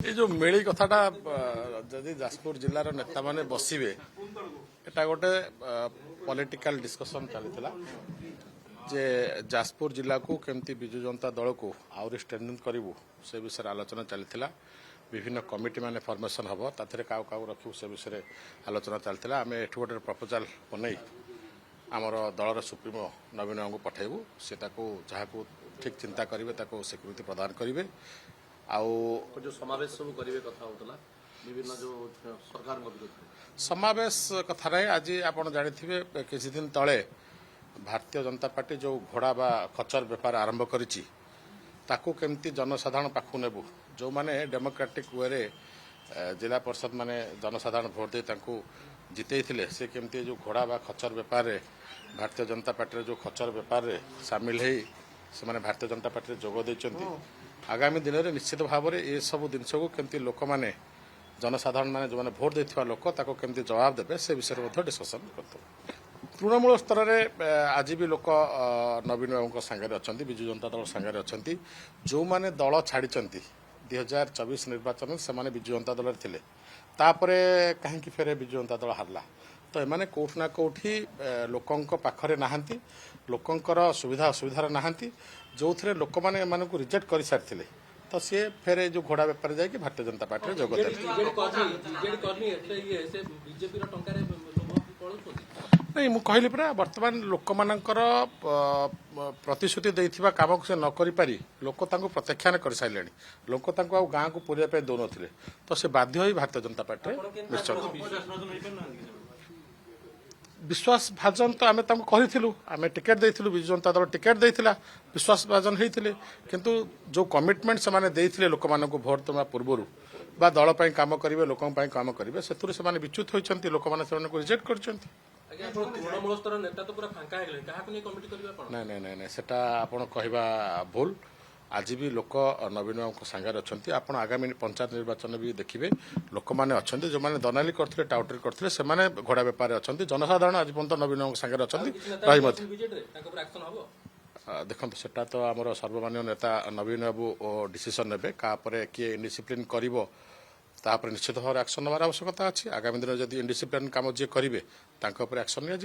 ये जो मेली कथाटा जदि जाजपुर जिलार नेता माने बसिबे एटा गोटे पॉलिटिकल डिस्कशन चलीथिला जे जाजपुर जिला को केमती बिजु जनता दल को आउरी स्ट्रेंथन करिवु से विषय आलोचना चलीथिला विभिन्न कमिटी माने फॉर्मेशन हबो ताथरे काउ काउ रखिवु से विषय आलोचना चलीथिला आमे एठु गोटे प्रपोजल बनै आमर दलर सुप्रीमो नवीन को पठाइबु से ताको जहाको ठीक चिंता करिवे ताको स्वीकृति प्रदान करिवे आउ जो समावेश सब करिवे कथा होतला विभिन्न जो सरकार विरोध समावेश कथा नहीं आज आप जानिथिबे किछि दिन तले भारतीय जनता पार्टी जो घोड़ा बा खचर व्यापार आरंभ करिछि ताकू केमती जनसाधारण पाखु नेबु जो माने डेमोक्रेटिक वे रे जिला परिषद माने जनसाधारण भोट दे तांकू जितेइथिले से केमती जो घोड़ा बा खचर व्यापार रे भारतीय जनता पार्टी जो खचर व्यापार रे शामिल हेई से माने भारतीय जनता पार्टी जोग दैचंती आगामी दिन में निश्चित भाव में ये सब जिनस को केमती लोक मैंने जनसाधारण मैंने जो मैंने भोट देथिबा लोक ताको केमती जवाब देबे से विषय में डिस्कसन करते तृणमूल स्तर में आज भी लोक नवीन बाबू सांगे अच्छा विजु जनता दल सांगे अच्छा जो मैंने दल छाड़ी 2024 निर्वाचन से माने विजु जनता दल थे तापरे कहीं फेरे विजु जनता दल हारला तो एमाने कोठी ना कोठी लोकंक पाखरे नाहांती लोकंकर सुविधा असुविधार नाहांती जो थे लोक मैंने एमान को रिजेक्ट कर सारी तो सी फेरे जो घोड़ा बेपार जाकि भारतीय जनता पार्टी जोग नहीं मु कहली परा वर्तमान लोक मानकर प्रतिश्रुति देथिबा काम को से न करि पारी लोक तांको प्रत्याख्यान कर साइलेनी लोक तांको आ गाँ को पुरिया पे दो नथिले तो से बाध्य होई भारतीय जनता पार्टी निश्चय विश्वास भाजन तो आम कहूँ आम टिकेट देथिलु विजु जनता दल टिकेट देथिला विश्वास भाजन होइथिले किंतु जो कमिटमेंट से माने देथिले लोक मानन को भोट देबा पूर्वरु बा दल पई काम करिवे लोकन पई काम करिवे सेतुरे से माने विच्युत होइचंती लोक माने से को रिजेक्ट करचंती तृणमूल स्तर नेता तो पूरा फांका हेगले काहाकु नै कमिटी करबा कोन नहीं नहीं नहीं सेटा आपण कहबा भूल आज भी लोक नवीन बाबू सांगे अच्छा आप आगामी पंचायत निर्वाचन भी देखिए लोक मैंने अच्छा जो मैंने दनाली करते टाउटरी करते से घोड़ा बेपार अच्छा जनसाधारण आज पर्यटन नवीन बाबू सांगे अच्छा देखो सेटा तो आमर सर्वमान्य नेता नवीन बाबू डिसीजन ने किए इनडिसिप्लिन कर निश्चित भाव एक्शन नवार आवश्यकता अच्छी आगामी दिन जब इनडिसिप्लिन कम जी करेंगे एक्शन लिया